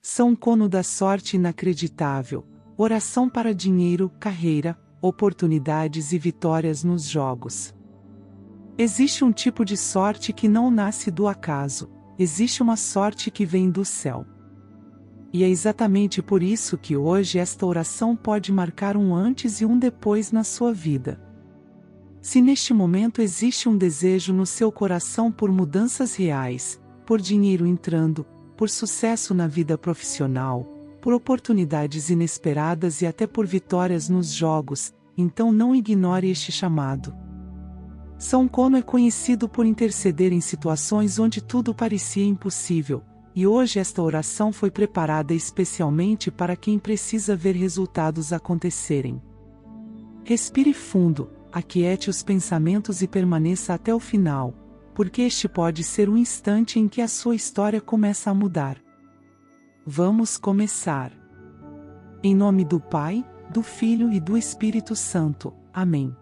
São Cono da sorte inacreditável. Oração para dinheiro, carreira, oportunidades e vitórias nos jogos. Existe um tipo de sorte que não nasce do acaso. Existe uma sorte que vem do céu. E é exatamente por isso que hoje esta oração pode marcar um antes e um depois na sua vida. Se neste momento existe um desejo no seu coração por mudanças reais, por dinheiro entrando, por sucesso na vida profissional, por oportunidades inesperadas e até por vitórias nos jogos, então não ignore este chamado. São Cono é conhecido por interceder em situações onde tudo parecia impossível, e hoje esta oração foi preparada especialmente para quem precisa ver resultados acontecerem. Respire fundo, aquiete os pensamentos e permaneça até o final, porque este pode ser o instante em que a sua história começa a mudar. Vamos começar. Em nome do Pai, do Filho e do Espírito Santo. Amém.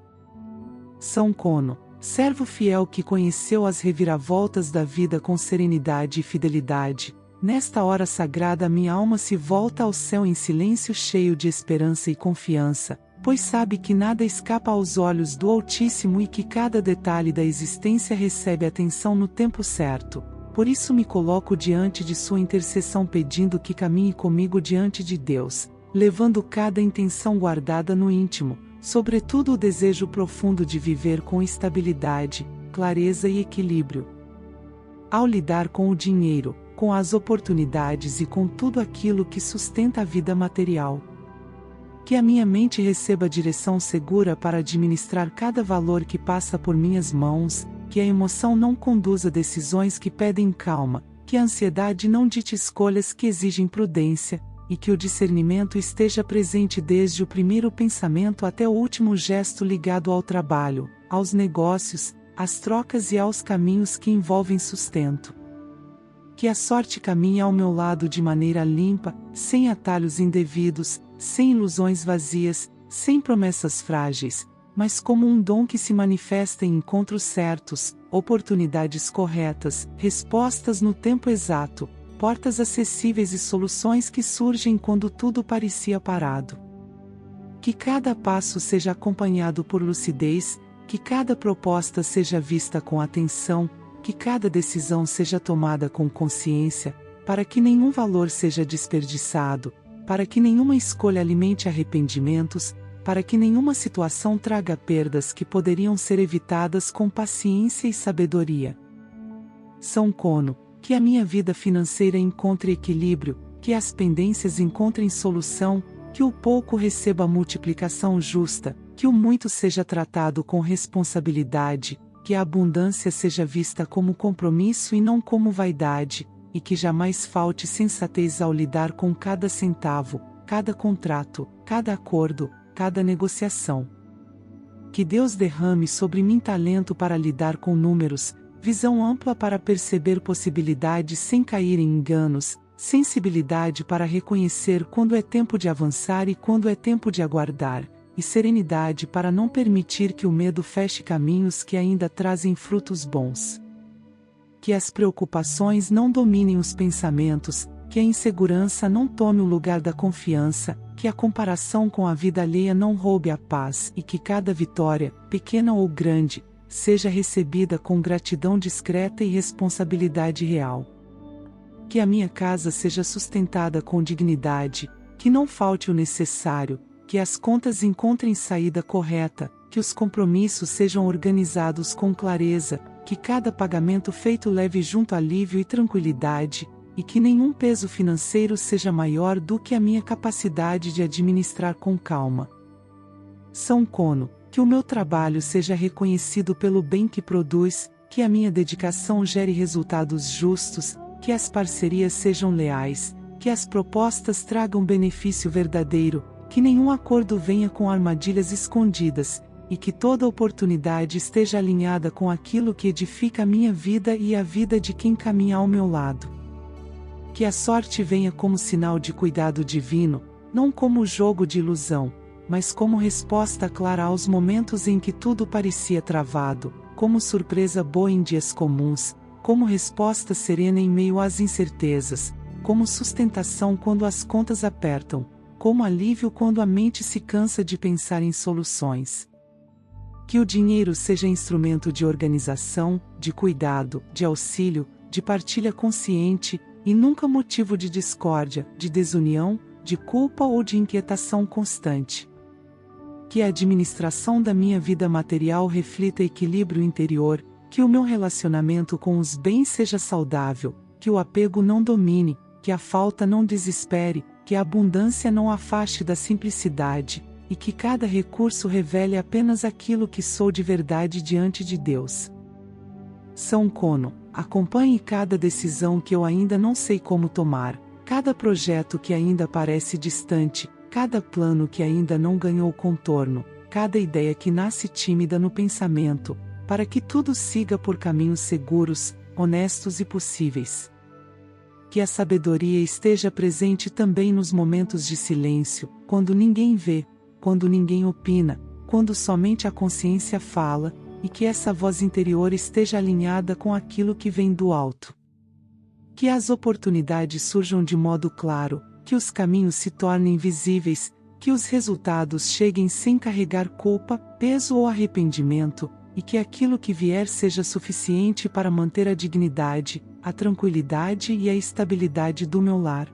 São Cono, servo fiel que conheceu as reviravoltas da vida com serenidade e fidelidade, nesta hora sagrada minha alma se volta ao céu em silêncio cheio de esperança e confiança, pois sabe que nada escapa aos olhos do Altíssimo e que cada detalhe da existência recebe atenção no tempo certo. Por isso me coloco diante de sua intercessão pedindo que caminhe comigo diante de Deus, levando cada intenção guardada no íntimo, sobretudo o desejo profundo de viver com estabilidade, clareza e equilíbrio. Ao lidar com o dinheiro, com as oportunidades e com tudo aquilo que sustenta a vida material, que a minha mente receba direção segura para administrar cada valor que passa por minhas mãos, que a emoção não conduza decisões que pedem calma, que a ansiedade não dite escolhas que exigem prudência, e que o discernimento esteja presente desde o primeiro pensamento até o último gesto ligado ao trabalho, aos negócios, às trocas e aos caminhos que envolvem sustento. Que a sorte caminhe ao meu lado de maneira limpa, sem atalhos indevidos, sem ilusões vazias, sem promessas frágeis, mas como um dom que se manifesta em encontros certos, oportunidades corretas, respostas no tempo exato, portas acessíveis e soluções que surgem quando tudo parecia parado. Que cada passo seja acompanhado por lucidez, que cada proposta seja vista com atenção, que cada decisão seja tomada com consciência, para que nenhum valor seja desperdiçado, para que nenhuma escolha alimente arrependimentos, para que nenhuma situação traga perdas que poderiam ser evitadas com paciência e sabedoria. São Cono, que a minha vida financeira encontre equilíbrio, que as pendências encontrem solução, que o pouco receba multiplicação justa, que o muito seja tratado com responsabilidade, que a abundância seja vista como compromisso e não como vaidade, e que jamais falte sensatez ao lidar com cada centavo, cada contrato, cada acordo, cada negociação. Que Deus derrame sobre mim talento para lidar com números, visão ampla para perceber possibilidades sem cair em enganos, sensibilidade para reconhecer quando é tempo de avançar e quando é tempo de aguardar, e serenidade para não permitir que o medo feche caminhos que ainda trazem frutos bons. Que as preocupações não dominem os pensamentos, que a insegurança não tome o lugar da confiança, que a comparação com a vida alheia não roube a paz e que cada vitória, pequena ou grande, seja recebida com gratidão discreta e responsabilidade real. Que a minha casa seja sustentada com dignidade, que não falte o necessário, que as contas encontrem saída correta, que os compromissos sejam organizados com clareza, que cada pagamento feito leve junto alívio e tranquilidade, e que nenhum peso financeiro seja maior do que a minha capacidade de administrar com calma. São Cono, que o meu trabalho seja reconhecido pelo bem que produz, que a minha dedicação gere resultados justos, que as parcerias sejam leais, que as propostas tragam benefício verdadeiro, que nenhum acordo venha com armadilhas escondidas, e que toda oportunidade esteja alinhada com aquilo que edifica a minha vida e a vida de quem caminha ao meu lado. Que a sorte venha como sinal de cuidado divino, não como jogo de ilusão, mas como resposta clara aos momentos em que tudo parecia travado, como surpresa boa em dias comuns, como resposta serena em meio às incertezas, como sustentação quando as contas apertam, como alívio quando a mente se cansa de pensar em soluções. Que o dinheiro seja instrumento de organização, de cuidado, de auxílio, de partilha consciente, e nunca motivo de discórdia, de desunião, de culpa ou de inquietação constante. Que a administração da minha vida material reflita equilíbrio interior, que o meu relacionamento com os bens seja saudável, que o apego não domine, que a falta não desespere, que a abundância não afaste da simplicidade, e que cada recurso revele apenas aquilo que sou de verdade diante de Deus. São Kono, acompanhe cada decisão que eu ainda não sei como tomar, cada projeto que ainda parece distante, cada plano que ainda não ganhou contorno, cada ideia que nasce tímida no pensamento, para que tudo siga por caminhos seguros, honestos e possíveis. Que a sabedoria esteja presente também nos momentos de silêncio, quando ninguém vê, quando ninguém opina, quando somente a consciência fala, e que essa voz interior esteja alinhada com aquilo que vem do alto. Que as oportunidades surjam de modo claro, que os caminhos se tornem visíveis, que os resultados cheguem sem carregar culpa, peso ou arrependimento, e que aquilo que vier seja suficiente para manter a dignidade, a tranquilidade e a estabilidade do meu lar.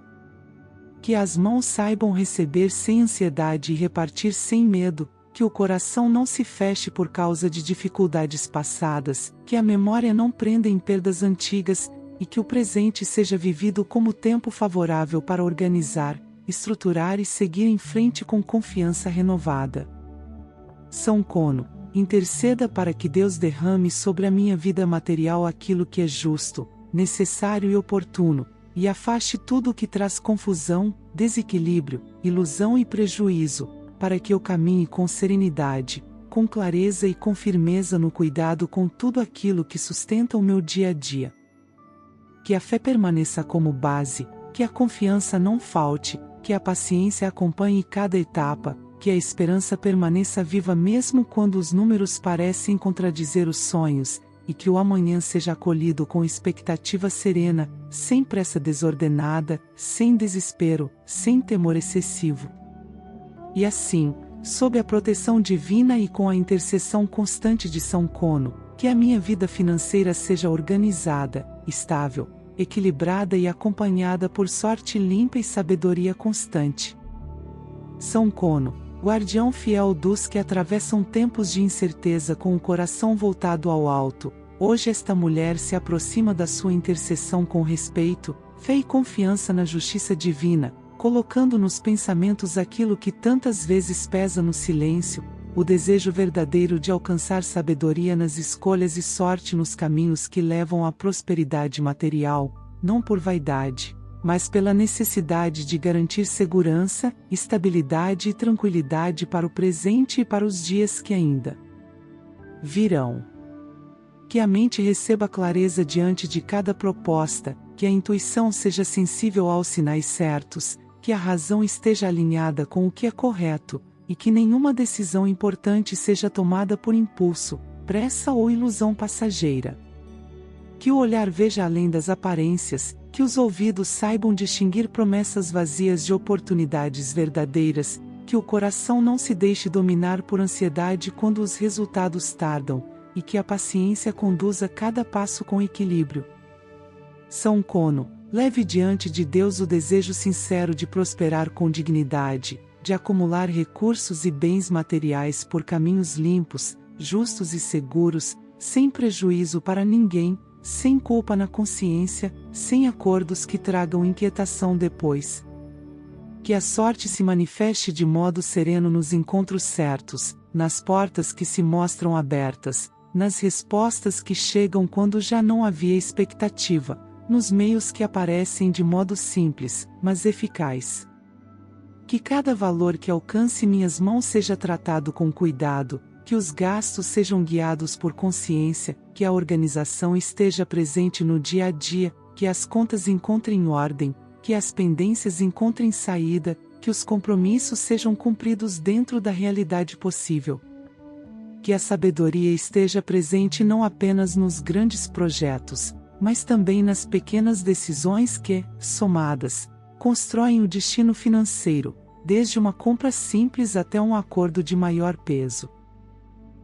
Que as mãos saibam receber sem ansiedade e repartir sem medo, que o coração não se feche por causa de dificuldades passadas, que a memória não prenda em perdas antigas, e que o presente seja vivido como tempo favorável para organizar, estruturar e seguir em frente com confiança renovada. São Kono, interceda para que Deus derrame sobre a minha vida material aquilo que é justo, necessário e oportuno, e afaste tudo o que traz confusão, desequilíbrio, ilusão e prejuízo, para que eu caminhe com serenidade, com clareza e com firmeza no cuidado com tudo aquilo que sustenta o meu dia a dia. Que a fé permaneça como base, que a confiança não falte, que a paciência acompanhe cada etapa, que a esperança permaneça viva mesmo quando os números parecem contradizer os sonhos, e que o amanhã seja acolhido com expectativa serena, sem pressa desordenada, sem desespero, sem temor excessivo. E assim, sob a proteção divina e com a intercessão constante de São Kono, que a minha vida financeira seja organizada, estável, equilibrada e acompanhada por sorte limpa e sabedoria constante. São Kono, guardião fiel dos que atravessam tempos de incerteza com o coração voltado ao alto, hoje esta mulher se aproxima da sua intercessão com respeito, fé e confiança na justiça divina, colocando nos pensamentos aquilo que tantas vezes pesa no silêncio, o desejo verdadeiro de alcançar sabedoria nas escolhas e sorte nos caminhos que levam à prosperidade material, não por vaidade, mas pela necessidade de garantir segurança, estabilidade e tranquilidade para o presente e para os dias que ainda virão. Que a mente receba clareza diante de cada proposta, que a intuição seja sensível aos sinais certos, que a razão esteja alinhada com o que é correto, e que nenhuma decisão importante seja tomada por impulso, pressa ou ilusão passageira. Que o olhar veja além das aparências, que os ouvidos saibam distinguir promessas vazias de oportunidades verdadeiras, que o coração não se deixe dominar por ansiedade quando os resultados tardam, e que a paciência conduza cada passo com equilíbrio. São Kono, leve diante de Deus o desejo sincero de prosperar com dignidade, de acumular recursos e bens materiais por caminhos limpos, justos e seguros, sem prejuízo para ninguém, sem culpa na consciência, sem acordos que tragam inquietação depois. Que a sorte se manifeste de modo sereno nos encontros certos, nas portas que se mostram abertas, nas respostas que chegam quando já não havia expectativa, nos meios que aparecem de modo simples, mas eficaz. Que cada valor que alcance minhas mãos seja tratado com cuidado, que os gastos sejam guiados por consciência, que a organização esteja presente no dia a dia, que as contas encontrem ordem, que as pendências encontrem saída, que os compromissos sejam cumpridos dentro da realidade possível. Que a sabedoria esteja presente não apenas nos grandes projetos, mas também nas pequenas decisões que, somadas, constroem o destino financeiro, desde uma compra simples até um acordo de maior peso.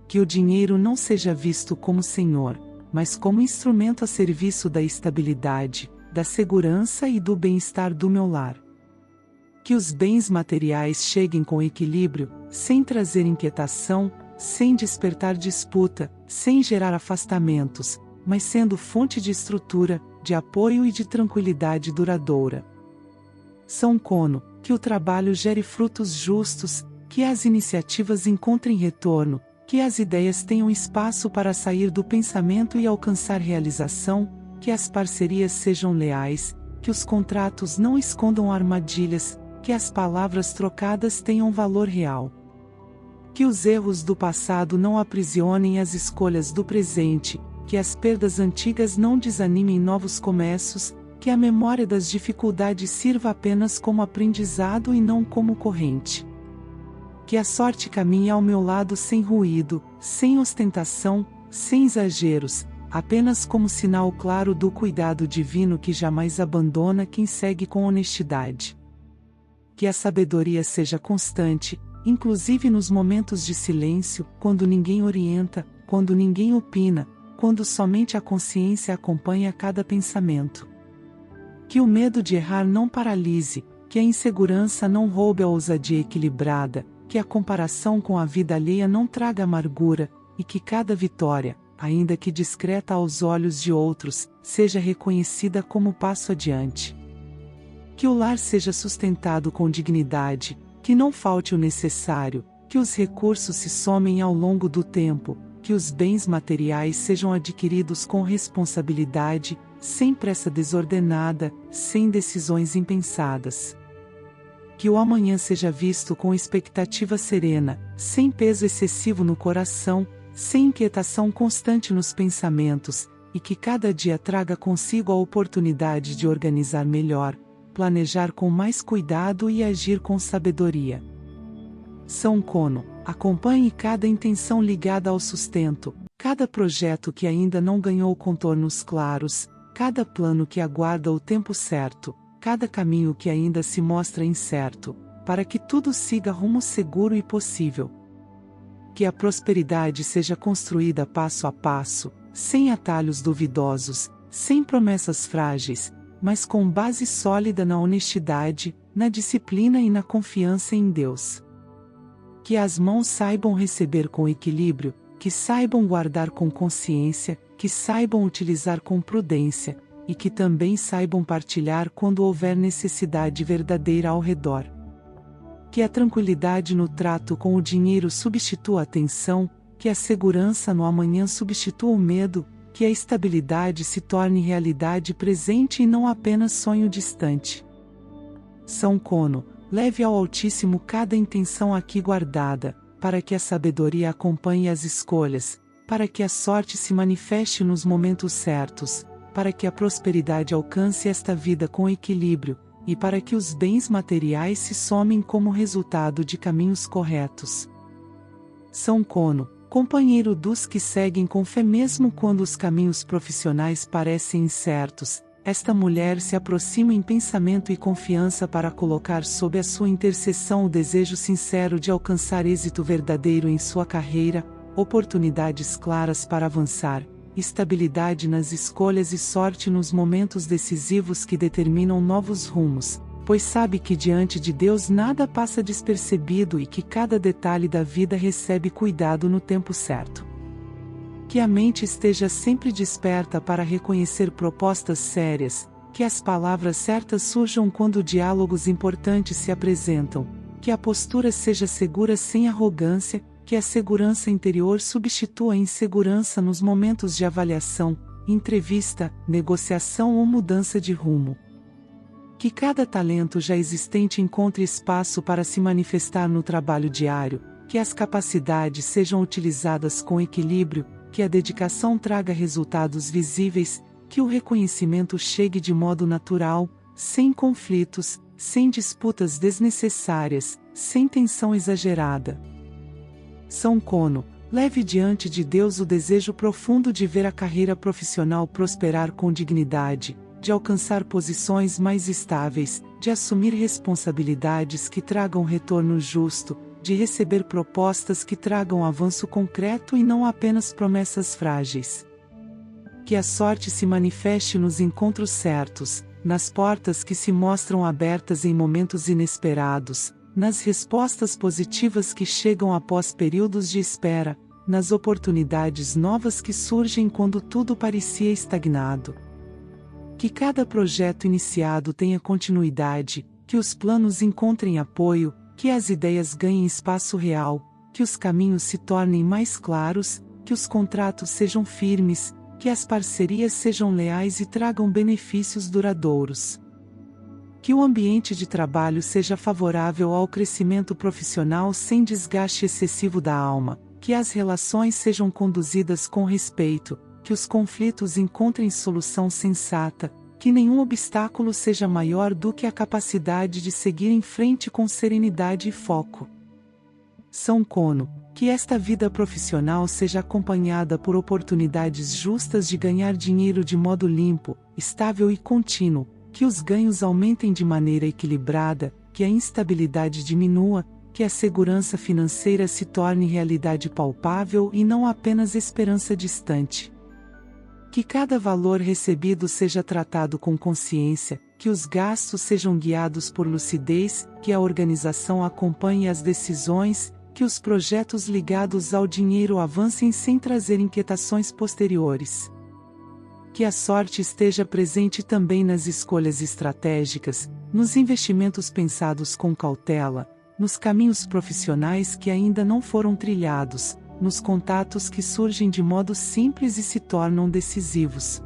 Que o dinheiro não seja visto como senhor, mas como instrumento a serviço da estabilidade, da segurança e do bem-estar do meu lar. Que os bens materiais cheguem com equilíbrio, sem trazer inquietação, sem despertar disputa, sem gerar afastamentos, mas sendo fonte de estrutura, de apoio e de tranquilidade duradoura. São Kono, que o trabalho gere frutos justos, que as iniciativas encontrem retorno, que as ideias tenham espaço para sair do pensamento e alcançar realização, que as parcerias sejam leais, que os contratos não escondam armadilhas, que as palavras trocadas tenham valor real. Que os erros do passado não aprisionem as escolhas do presente, que as perdas antigas não desanimem novos começos, que a memória das dificuldades sirva apenas como aprendizado e não como corrente. Que a sorte caminhe ao meu lado sem ruído, sem ostentação, sem exageros, apenas como sinal claro do cuidado divino que jamais abandona quem segue com honestidade. Que a sabedoria seja constante, inclusive nos momentos de silêncio, quando ninguém orienta, quando ninguém opina, quando somente a consciência acompanha cada pensamento. Que o medo de errar não paralise, que a insegurança não roube a ousadia equilibrada, que a comparação com a vida alheia não traga amargura, e que cada vitória, ainda que discreta aos olhos de outros, seja reconhecida como passo adiante. Que o lar seja sustentado com dignidade, que não falte o necessário, que os recursos se somem ao longo do tempo, que os bens materiais sejam adquiridos com responsabilidade, sem pressa desordenada, sem decisões impensadas. Que o amanhã seja visto com expectativa serena, sem peso excessivo no coração, sem inquietação constante nos pensamentos, e que cada dia traga consigo a oportunidade de organizar melhor, planejar com mais cuidado e agir com sabedoria. São Kono, acompanhe cada intenção ligada ao sustento, cada projeto que ainda não ganhou contornos claros, cada plano que aguarda o tempo certo, cada caminho que ainda se mostra incerto, para que tudo siga rumo seguro e possível. Que a prosperidade seja construída passo a passo, sem atalhos duvidosos, sem promessas frágeis, mas com base sólida na honestidade, na disciplina e na confiança em Deus. Que as mãos saibam receber com equilíbrio, que saibam guardar com consciência, que saibam utilizar com prudência, e que também saibam partilhar quando houver necessidade verdadeira ao redor. Que a tranquilidade no trato com o dinheiro substitua a tensão, que a segurança no amanhã substitua o medo, que a estabilidade se torne realidade presente e não apenas sonho distante. São Kono, leve ao Altíssimo cada intenção aqui guardada, para que a sabedoria acompanhe as escolhas, para que a sorte se manifeste nos momentos certos, para que a prosperidade alcance esta vida com equilíbrio, e para que os bens materiais se somem como resultado de caminhos corretos. São Kono, companheiro dos que seguem com fé mesmo quando os caminhos profissionais parecem incertos, esta mulher se aproxima em pensamento e confiança para colocar sob a sua intercessão o desejo sincero de alcançar êxito verdadeiro em sua carreira, oportunidades claras para avançar, estabilidade nas escolhas e sorte nos momentos decisivos que determinam novos rumos, pois sabe que diante de Deus nada passa despercebido e que cada detalhe da vida recebe cuidado no tempo certo. Que a mente esteja sempre desperta para reconhecer propostas sérias, que as palavras certas surjam quando diálogos importantes se apresentam, que a postura seja segura sem arrogância, que a segurança interior substitua a insegurança nos momentos de avaliação, entrevista, negociação ou mudança de rumo. Que cada talento já existente encontre espaço para se manifestar no trabalho diário, que as capacidades sejam utilizadas com equilíbrio, que a dedicação traga resultados visíveis, que o reconhecimento chegue de modo natural, sem conflitos, sem disputas desnecessárias, sem tensão exagerada. São Kono, Leve diante de Deus o desejo profundo de ver a carreira profissional prosperar com dignidade, de alcançar posições mais estáveis, de assumir responsabilidades que tragam retorno justo, de receber propostas que tragam avanço concreto e não apenas promessas frágeis. Que a sorte se manifeste nos encontros certos, nas portas que se mostram abertas em momentos inesperados, nas respostas positivas que chegam após períodos de espera, nas oportunidades novas que surgem quando tudo parecia estagnado. Que cada projeto iniciado tenha continuidade, que os planos encontrem apoio, que as ideias ganhem espaço real, que os caminhos se tornem mais claros, que os contratos sejam firmes, que as parcerias sejam leais e tragam benefícios duradouros. Que o ambiente de trabalho seja favorável ao crescimento profissional sem desgaste excessivo da alma, que as relações sejam conduzidas com respeito, que os conflitos encontrem solução sensata, que nenhum obstáculo seja maior do que a capacidade de seguir em frente com serenidade e foco. São Cono, que esta vida profissional seja acompanhada por oportunidades justas de ganhar dinheiro de modo limpo, estável e contínuo, que os ganhos aumentem de maneira equilibrada, que a instabilidade diminua, que a segurança financeira se torne realidade palpável e não apenas esperança distante. Que cada valor recebido seja tratado com consciência, que os gastos sejam guiados por lucidez, que a organização acompanhe as decisões, que os projetos ligados ao dinheiro avancem sem trazer inquietações posteriores. Que a sorte esteja presente também nas escolhas estratégicas, nos investimentos pensados com cautela, nos caminhos profissionais que ainda não foram trilhados, nos contatos que surgem de modo simples e se tornam decisivos.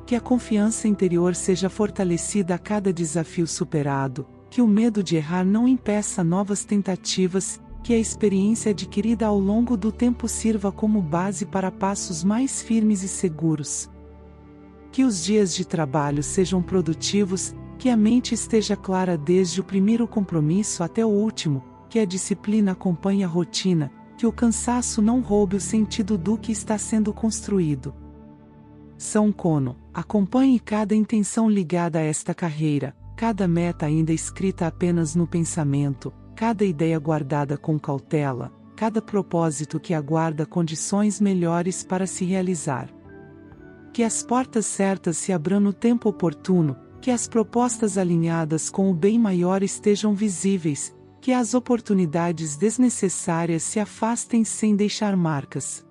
Que a confiança interior seja fortalecida a cada desafio superado, que o medo de errar não impeça novas tentativas, que a experiência adquirida ao longo do tempo sirva como base para passos mais firmes e seguros. Que os dias de trabalho sejam produtivos, que a mente esteja clara desde o primeiro compromisso até o último, que a disciplina acompanhe a rotina, que o cansaço não roube o sentido do que está sendo construído. São Cono, acompanhe cada intenção ligada a esta carreira, cada meta ainda escrita apenas no pensamento, cada ideia guardada com cautela, cada propósito que aguarda condições melhores para se realizar. Que as portas certas se abram no tempo oportuno, que as propostas alinhadas com o bem maior estejam visíveis, que as oportunidades desnecessárias se afastem sem deixar marcas.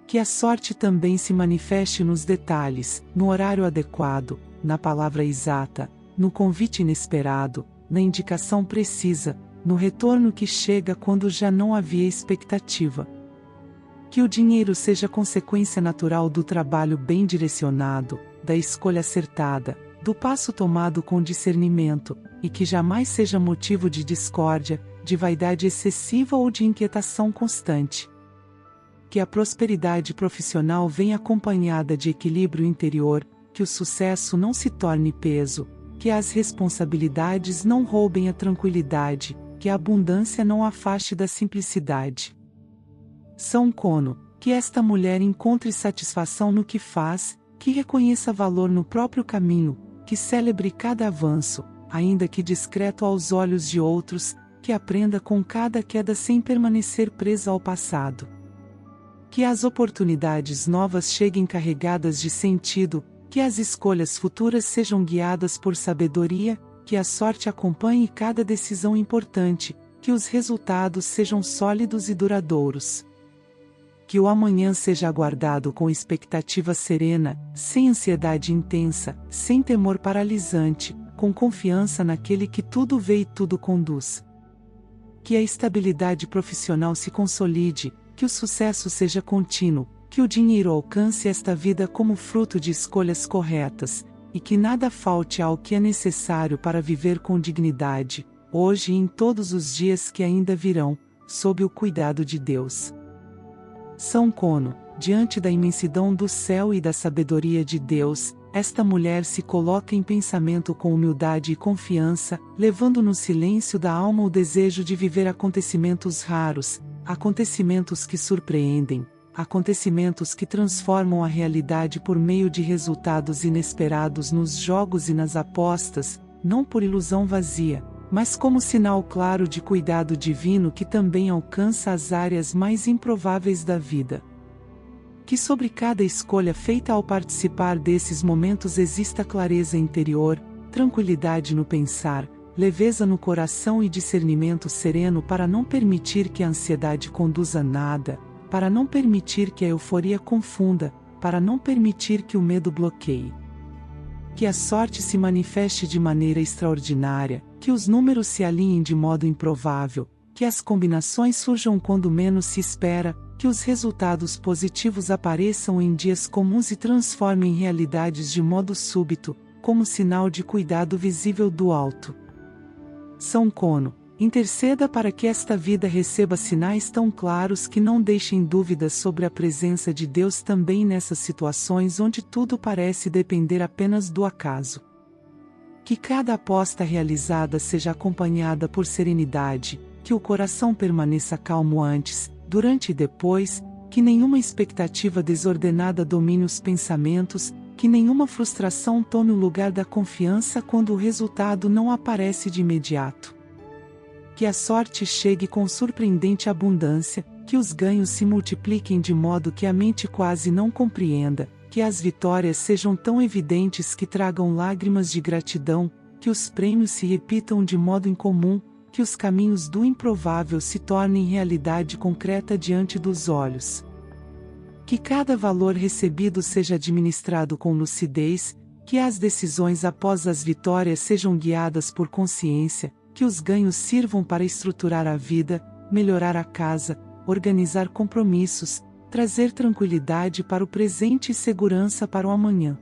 Que a sorte também se manifeste nos detalhes, no horário adequado, na palavra exata, no convite inesperado, na indicação precisa, no retorno que chega quando já não havia expectativa. Que o dinheiro seja consequência natural do trabalho bem direcionado, da escolha acertada, do passo tomado com discernimento, e que jamais seja motivo de discórdia, de vaidade excessiva ou de inquietação constante. Que a prosperidade profissional venha acompanhada de equilíbrio interior, que o sucesso não se torne peso, que as responsabilidades não roubem a tranquilidade, que a abundância não afaste da simplicidade. São Cono, que esta mulher encontre satisfação no que faz, que reconheça valor no próprio caminho, que celebre cada avanço, ainda que discreto aos olhos de outros, que aprenda com cada queda sem permanecer presa ao passado. Que as oportunidades novas cheguem carregadas de sentido, que as escolhas futuras sejam guiadas por sabedoria, que a sorte acompanhe cada decisão importante, que os resultados sejam sólidos e duradouros. Que o amanhã seja aguardado com expectativa serena, sem ansiedade intensa, sem temor paralisante, com confiança naquele que tudo vê e tudo conduz. Que a estabilidade profissional se consolide, que o sucesso seja contínuo, que o dinheiro alcance esta vida como fruto de escolhas corretas, e que nada falte ao que é necessário para viver com dignidade, hoje e em todos os dias que ainda virão, sob o cuidado de Deus. São Cono, diante da imensidão do céu e da sabedoria de Deus, esta mulher se coloca em pensamento com humildade e confiança, levando no silêncio da alma o desejo de viver acontecimentos raros, acontecimentos que surpreendem, acontecimentos que transformam a realidade por meio de resultados inesperados nos jogos e nas apostas, não por ilusão vazia, mas como sinal claro de cuidado divino que também alcança as áreas mais improváveis da vida. Que sobre cada escolha feita ao participar desses momentos exista clareza interior, tranquilidade no pensar, leveza no coração e discernimento sereno para não permitir que a ansiedade conduza nada, para não permitir que a euforia confunda, para não permitir que o medo bloqueie. Que a sorte se manifeste de maneira extraordinária, que os números se alinhem de modo improvável, que as combinações surjam quando menos se espera, que os resultados positivos apareçam em dias comuns e transformem realidades de modo súbito, como sinal de cuidado visível do alto. São Kono, interceda para que esta vida receba sinais tão claros que não deixem dúvidas sobre a presença de Deus também nessas situações onde tudo parece depender apenas do acaso. Que cada aposta realizada seja acompanhada por serenidade, que o coração permaneça calmo antes, durante e depois, que nenhuma expectativa desordenada domine os pensamentos, que nenhuma frustração tome o lugar da confiança quando o resultado não aparece de imediato. Que a sorte chegue com surpreendente abundância, que os ganhos se multipliquem de modo que a mente quase não compreenda, que as vitórias sejam tão evidentes que tragam lágrimas de gratidão, que os prêmios se repitam de modo incomum, que os caminhos do improvável se tornem realidade concreta diante dos olhos. Que cada valor recebido seja administrado com lucidez, que as decisões após as vitórias sejam guiadas por consciência, que os ganhos sirvam para estruturar a vida, melhorar a casa, organizar compromissos, trazer tranquilidade para o presente e segurança para o amanhã.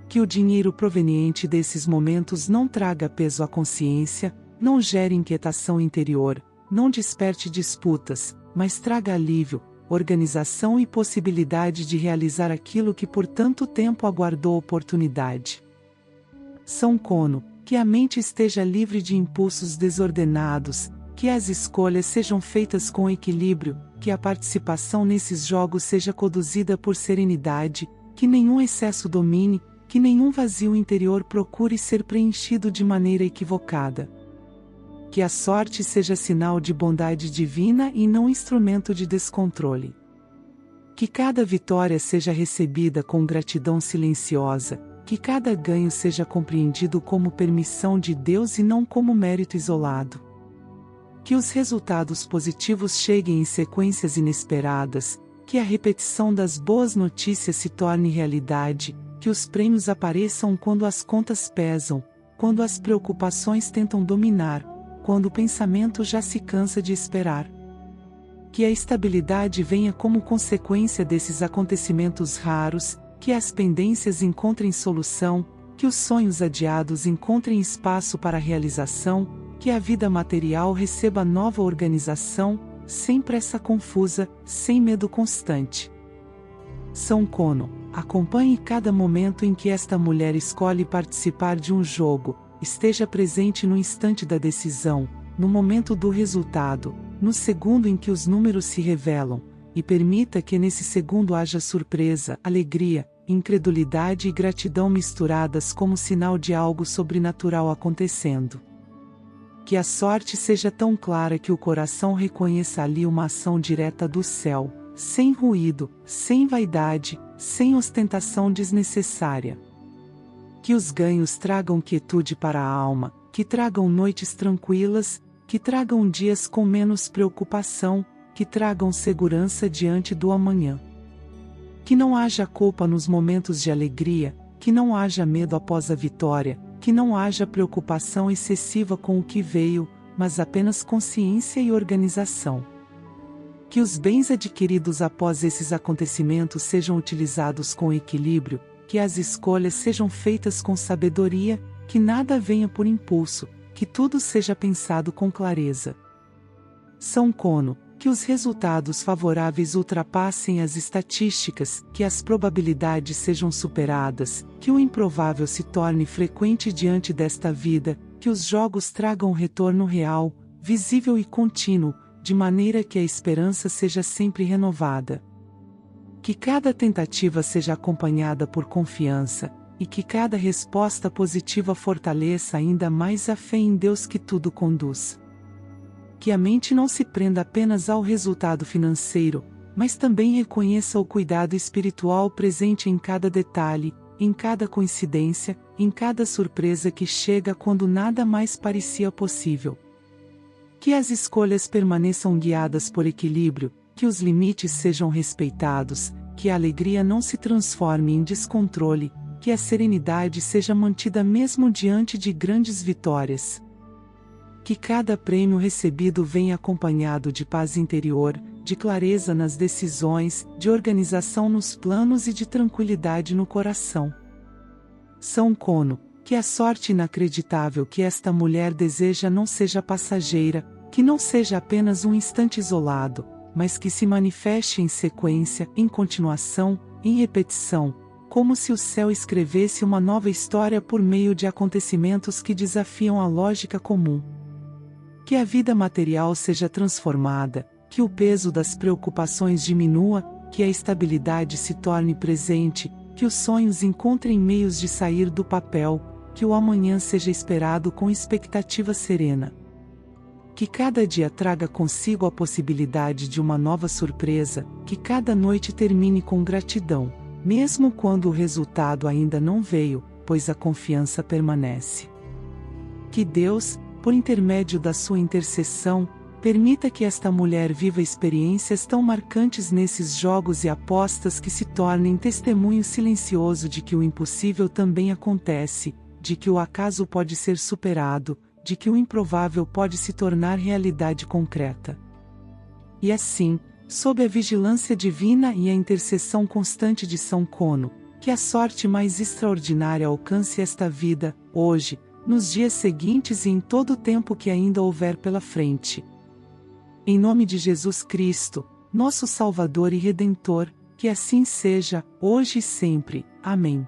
Que o dinheiro proveniente desses momentos não traga peso à consciência, não gere inquietação interior, não desperte disputas, mas traga alívio, organização e possibilidade de realizar aquilo que por tanto tempo aguardou oportunidade. São Kono, que a mente esteja livre de impulsos desordenados, que as escolhas sejam feitas com equilíbrio, que a participação nesses jogos seja conduzida por serenidade, que nenhum excesso domine, que nenhum vazio interior procure ser preenchido de maneira equivocada. Que a sorte seja sinal de bondade divina e não instrumento de descontrole. Que cada vitória seja recebida com gratidão silenciosa, que cada ganho seja compreendido como permissão de Deus e não como mérito isolado. Que os resultados positivos cheguem em sequências inesperadas, que a repetição das boas notícias se torne realidade, que os prêmios apareçam quando as contas pesam, quando as preocupações tentam dominar, quando o pensamento já se cansa de esperar. Que a estabilidade venha como consequência desses acontecimentos raros, que as pendências encontrem solução, que os sonhos adiados encontrem espaço para realização, que a vida material receba nova organização, sem pressa confusa, sem medo constante. São Kono, acompanhe cada momento em que esta mulher escolhe participar de um jogo, esteja presente no instante da decisão, no momento do resultado, no segundo em que os números se revelam, e permita que nesse segundo haja surpresa, alegria, incredulidade e gratidão misturadas como sinal de algo sobrenatural acontecendo. Que a sorte seja tão clara que o coração reconheça ali uma ação direta do céu, sem ruído, sem vaidade, sem ostentação desnecessária. Que os ganhos tragam quietude para a alma, que tragam noites tranquilas, que tragam dias com menos preocupação, que tragam segurança diante do amanhã. Que não haja culpa nos momentos de alegria, que não haja medo após a vitória, que não haja preocupação excessiva com o que veio, mas apenas consciência e organização. Que os bens adquiridos após esses acontecimentos sejam utilizados com equilíbrio, que as escolhas sejam feitas com sabedoria, que nada venha por impulso, que tudo seja pensado com clareza. São Kono, que os resultados favoráveis ultrapassem as estatísticas, que as probabilidades sejam superadas, que o improvável se torne frequente diante desta vida, que os jogos tragam retorno real, visível e contínuo, de maneira que a esperança seja sempre renovada. Que cada tentativa seja acompanhada por confiança, e que cada resposta positiva fortaleça ainda mais a fé em Deus que tudo conduz. Que a mente não se prenda apenas ao resultado financeiro, mas também reconheça o cuidado espiritual presente em cada detalhe, em cada coincidência, em cada surpresa que chega quando nada mais parecia possível. Que as escolhas permaneçam guiadas por equilíbrio, que os limites sejam respeitados, que a alegria não se transforme em descontrole, que a serenidade seja mantida mesmo diante de grandes vitórias. Que cada prêmio recebido venha acompanhado de paz interior, de clareza nas decisões, de organização nos planos e de tranquilidade no coração. São Kono, que a sorte inacreditável que esta mulher deseja não seja passageira, que não seja apenas um instante isolado, mas que se manifeste em sequência, em continuação, em repetição, como se o céu escrevesse uma nova história por meio de acontecimentos que desafiam a lógica comum. Que a vida material seja transformada, que o peso das preocupações diminua, que a estabilidade se torne presente, que os sonhos encontrem meios de sair do papel, que o amanhã seja esperado com expectativa serena. Que cada dia traga consigo a possibilidade de uma nova surpresa, que cada noite termine com gratidão, mesmo quando o resultado ainda não veio, pois a confiança permanece. Que Deus, por intermédio da sua intercessão, permita que esta mulher viva experiências tão marcantes nesses jogos e apostas que se tornem testemunho silencioso de que o impossível também acontece, de que o acaso pode ser superado, de que o improvável pode se tornar realidade concreta. E assim, sob a vigilância divina e a intercessão constante de São Kono, que a sorte mais extraordinária alcance esta vida, hoje, nos dias seguintes e em todo o tempo que ainda houver pela frente. Em nome de Jesus Cristo, nosso Salvador e Redentor, que assim seja, hoje e sempre. Amém.